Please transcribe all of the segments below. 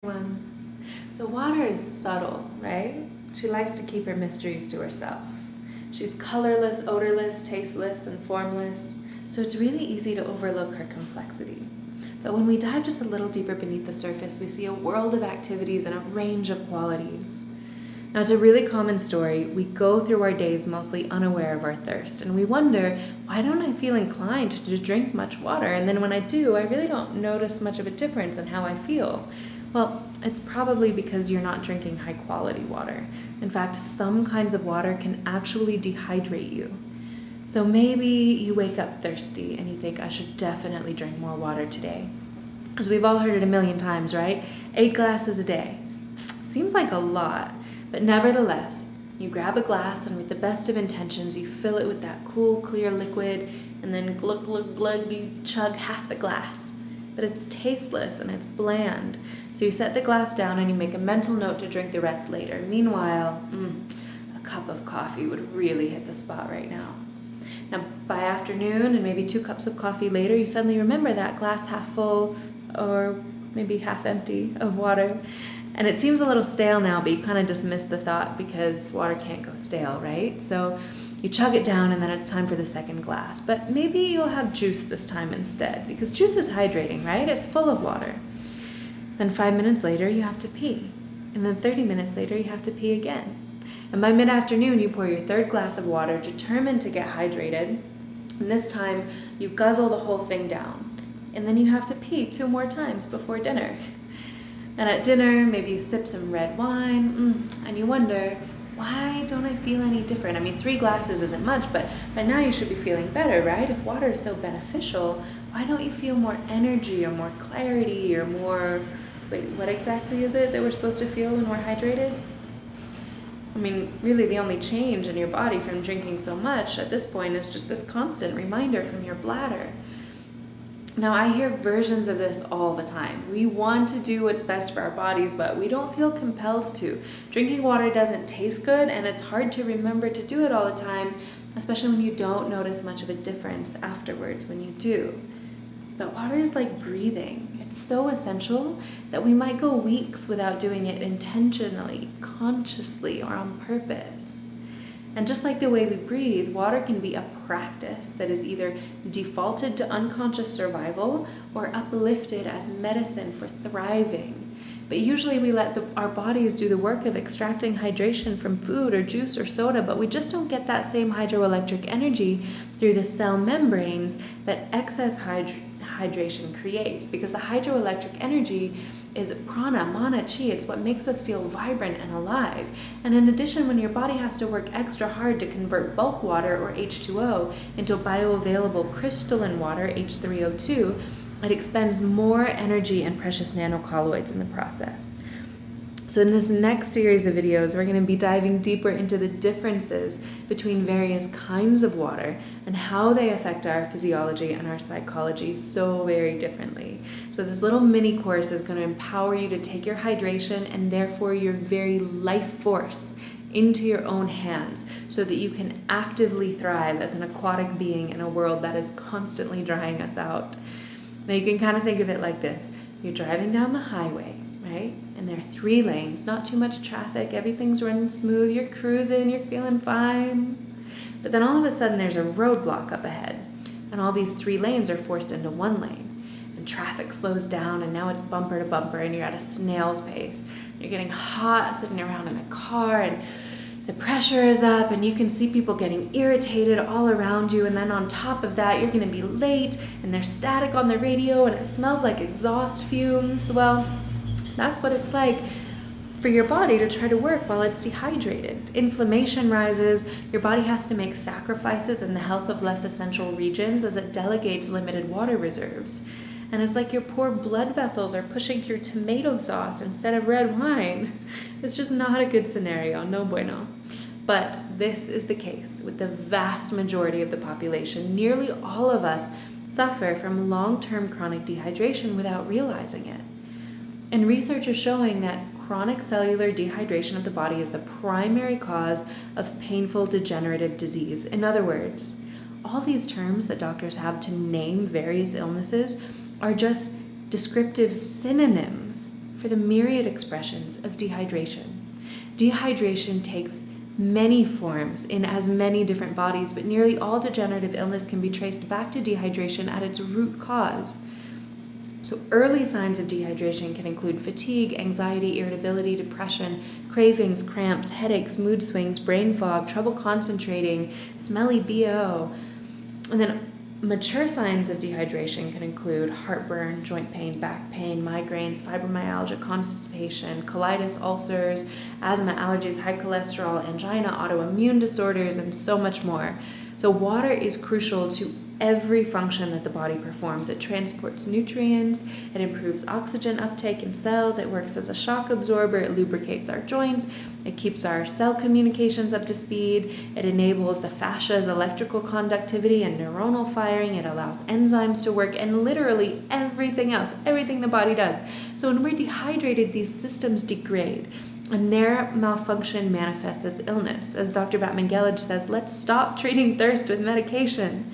One. So water is subtle, right? She likes to keep her mysteries to herself. She's colorless, odorless, tasteless, and formless, so it's really easy to overlook her complexity. But when we dive just a little deeper beneath the surface, we see a world of activities and a range of qualities. Now, it's a really common story. We go through our days mostly unaware of our thirst, and we wonder, why don't I feel inclined to drink much water? And then when I do, I really don't notice much of a difference in how I feel. Well, it's probably because you're not drinking high quality water. In fact, some kinds of water can actually dehydrate you. So maybe you wake up thirsty and you think, I should definitely drink more water today. Because we've all heard it a million times, right? 8 glasses a day. Seems like a lot, but nevertheless, you grab a glass and with the best of intentions, you fill it with that cool, clear liquid, and then glug, glug, glug, you chug half the glass. But it's tasteless and it's bland. So you set the glass down and you make a mental note to drink the rest later. Meanwhile, a cup of coffee would really hit the spot right now. Now, by afternoon and maybe 2 cups of coffee later, you suddenly remember that glass half full or maybe half empty of water. And it seems a little stale now, but you kind of dismiss the thought because water can't go stale, right? So you chug it down and then it's time for the second glass. But maybe you'll have juice this time instead because juice is hydrating, right? It's full of water. Then 5 minutes later, you have to pee. And then 30 minutes later, you have to pee again. And by mid-afternoon, you pour your 3rd glass of water, determined to get hydrated. And this time, you guzzle the whole thing down. And then you have to pee 2 more times before dinner. And at dinner, maybe you sip some red wine, and you wonder, why don't I feel any different? I mean, 3 glasses isn't much, but by now you should be feeling better, right? If water is so beneficial, why don't you feel more energy or more clarity or more... Wait, what exactly is it that we're supposed to feel when we're hydrated? I mean, really the only change in your body from drinking so much at this point is just this constant reminder from your bladder. Now, I hear versions of this all the time. We want to do what's best for our bodies, but we don't feel compelled to. Drinking water doesn't taste good, and it's hard to remember to do it all the time, especially when you don't notice much of a difference afterwards when you do. But water is like breathing. It's so essential that we might go weeks without doing it intentionally, consciously, or on purpose. And just like the way we breathe, water can be a practice that is either defaulted to unconscious survival or uplifted as medicine for thriving. But usually we let our bodies do the work of extracting hydration from food or juice or soda, but we just don't get that same hydroelectric energy through the cell membranes that excess hydration creates, because the hydroelectric energy is prana, mana, chi. It's what makes us feel vibrant and alive. And in addition, when your body has to work extra hard to convert bulk water, or H2O, into bioavailable crystalline water, H3O2, it expends more energy and precious nanocolloids in the process. So in this next series of videos, we're going to be diving deeper into the differences between various kinds of water and how they affect our physiology and our psychology so very differently. So this little mini course is going to empower you to take your hydration and therefore your very life force into your own hands so that you can actively thrive as an aquatic being in a world that is constantly drying us out. Now you can kind of think of it like this. You're driving down the highway, right? And there are 3 lanes, not too much traffic, everything's running smooth, you're cruising, you're feeling fine. But then all of a sudden there's a roadblock up ahead, and all these 3 lanes are forced into 1 lane. And traffic slows down, and now it's bumper to bumper, and you're at a snail's pace. You're getting hot sitting around in the car, and the pressure is up, and you can see people getting irritated all around you, and then on top of that, you're gonna be late, and there's static on the radio, and it smells like exhaust fumes. Well, that's what it's like for your body to try to work while it's dehydrated. Inflammation rises, your body has to make sacrifices in the health of less essential regions as it delegates limited water reserves. And it's like your poor blood vessels are pushing through tomato sauce instead of red wine. It's just not a good scenario, no bueno. But this is the case with the vast majority of the population. Nearly all of us suffer from long-term chronic dehydration without realizing it. And research is showing that chronic cellular dehydration of the body is the primary cause of painful degenerative disease. In other words, all these terms that doctors have to name various illnesses are just descriptive synonyms for the myriad expressions of dehydration. Dehydration takes many forms in as many different bodies, but nearly all degenerative illness can be traced back to dehydration at its root cause. So early signs of dehydration can include fatigue, anxiety, irritability, depression, cravings, cramps, headaches, mood swings, brain fog, trouble concentrating, smelly BO. And then mature signs of dehydration can include heartburn, joint pain, back pain, migraines, fibromyalgia, constipation, colitis, ulcers, asthma, allergies, high cholesterol, angina, autoimmune disorders, and so much more. So water is crucial to every function that the body performs. It transports nutrients, it improves oxygen uptake in cells, it works as a shock absorber, it lubricates our joints, it keeps our cell communications up to speed, it enables the fascia's electrical conductivity and neuronal firing, it allows enzymes to work, and literally everything else, everything the body does. So when we're dehydrated, these systems degrade, and their malfunction manifests as illness. As Dr. Batman-Gelage says, let's stop treating thirst with medication.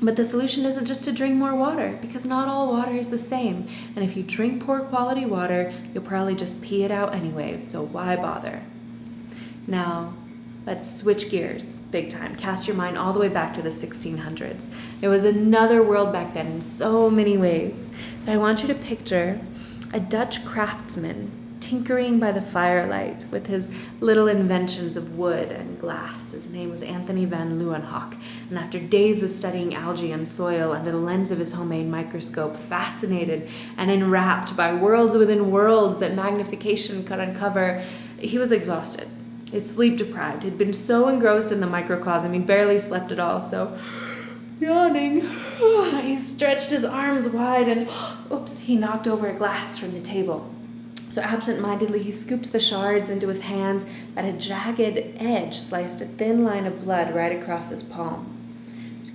But the solution isn't just to drink more water, because not all water is the same. And if you drink poor quality water, you'll probably just pee it out anyways, so why bother? Now, let's switch gears big time. Cast your mind all the way back to the 1600s. It was another world back then in so many ways. So I want you to picture a Dutch craftsman tinkering by the firelight with his little inventions of wood and glass. His name was Anthony van Leeuwenhoek, and after days of studying algae and soil under the lens of his homemade microscope, fascinated and enwrapped by worlds within worlds that magnification could uncover, he was exhausted. He's sleep deprived. He'd been so engrossed in the microcosm, he barely slept at all, so yawning, he stretched his arms wide and, he knocked over a glass from the table. So absent-mindedly, he scooped the shards into his hands, but a jagged edge sliced a thin line of blood right across his palm.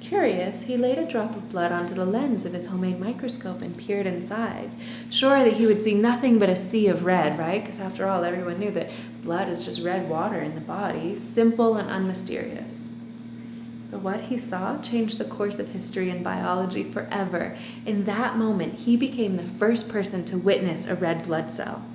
Curious, he laid a drop of blood onto the lens of his homemade microscope and peered inside, sure that he would see nothing but a sea of red, right? Because after all, everyone knew that blood is just red water in the body, simple and unmysterious. But what he saw changed the course of history and biology forever. In that moment, he became the first person to witness a red blood cell.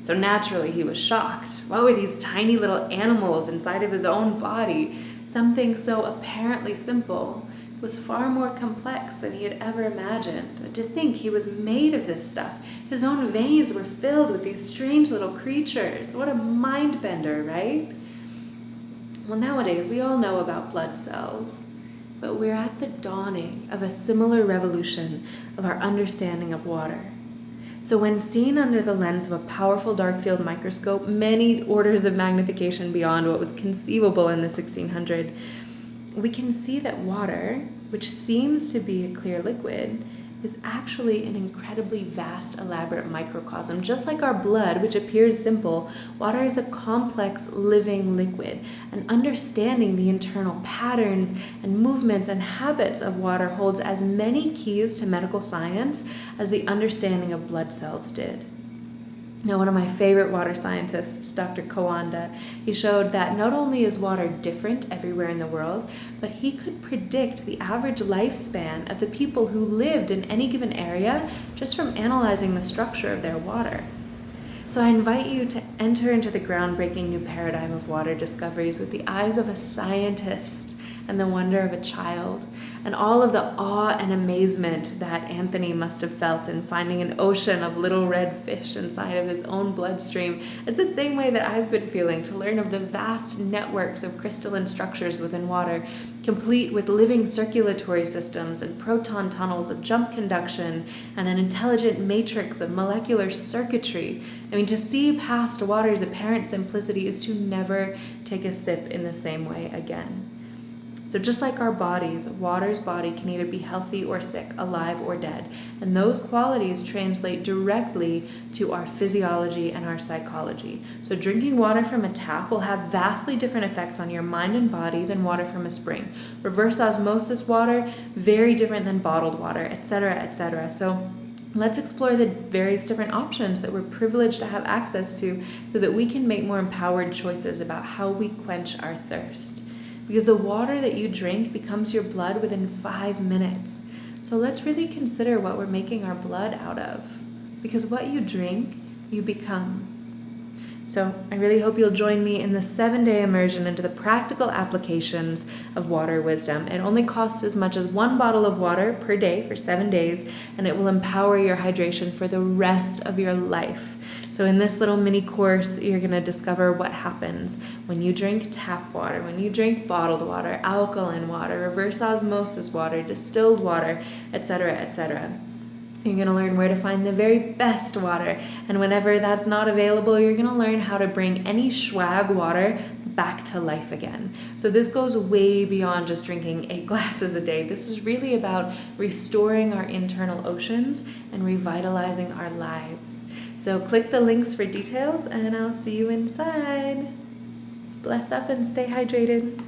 So naturally, he was shocked. What were these tiny little animals inside of his own body? Something so apparently simple was far more complex than he had ever imagined. To think he was made of this stuff. His own veins were filled with these strange little creatures. What a mind bender, right? Well, nowadays, we all know about blood cells, but we're at the dawning of a similar revolution of our understanding of water. So when seen under the lens of a powerful dark field microscope, many orders of magnification beyond what was conceivable in the 1600s, we can see that water, which seems to be a clear liquid, is actually an incredibly vast, elaborate microcosm. Just like our blood, which appears simple, water is a complex, living liquid. And understanding the internal patterns and movements and habits of water holds as many keys to medical science as the understanding of blood cells did. Now, one of my favorite water scientists, Dr. Kawanda, he showed that not only is water different everywhere in the world, but he could predict the average lifespan of the people who lived in any given area just from analyzing the structure of their water. So I invite you to enter into the groundbreaking new paradigm of water discoveries with the eyes of a scientist and the wonder of a child, and all of the awe and amazement that Anthony must have felt in finding an ocean of little red fish inside of his own bloodstream. It's the same way that I've been feeling to learn of the vast networks of crystalline structures within water, complete with living circulatory systems and proton tunnels of jump conduction and an intelligent matrix of molecular circuitry. I mean, to see past water's apparent simplicity is to never take a sip in the same way again. So just like our bodies, water's body can either be healthy or sick, alive or dead. And those qualities translate directly to our physiology and our psychology. So drinking water from a tap will have vastly different effects on your mind and body than water from a spring. Reverse osmosis water, very different than bottled water, etc., etc. So let's explore the various different options that we're privileged to have access to so that we can make more empowered choices about how we quench our thirst. Because the water that you drink becomes your blood within 5 minutes. So let's really consider what we're making our blood out of. Because what you drink you become. So I really hope you'll join me in the 7-day immersion into the practical applications of water wisdom. It only costs as much as 1 bottle of water per day for 7 days, and it will empower your hydration for the rest of your life. So in this little mini course, you're going to discover what happens when you drink tap water, when you drink bottled water, alkaline water, reverse osmosis water, distilled water, etc., etc. You're going to learn where to find the very best water, and whenever that's not available, you're going to learn how to bring any swag water back to life again. So this goes way beyond just drinking 8 glasses a day. This is really about restoring our internal oceans and revitalizing our lives. So click the links for details, and I'll see you inside. Bless up and stay hydrated.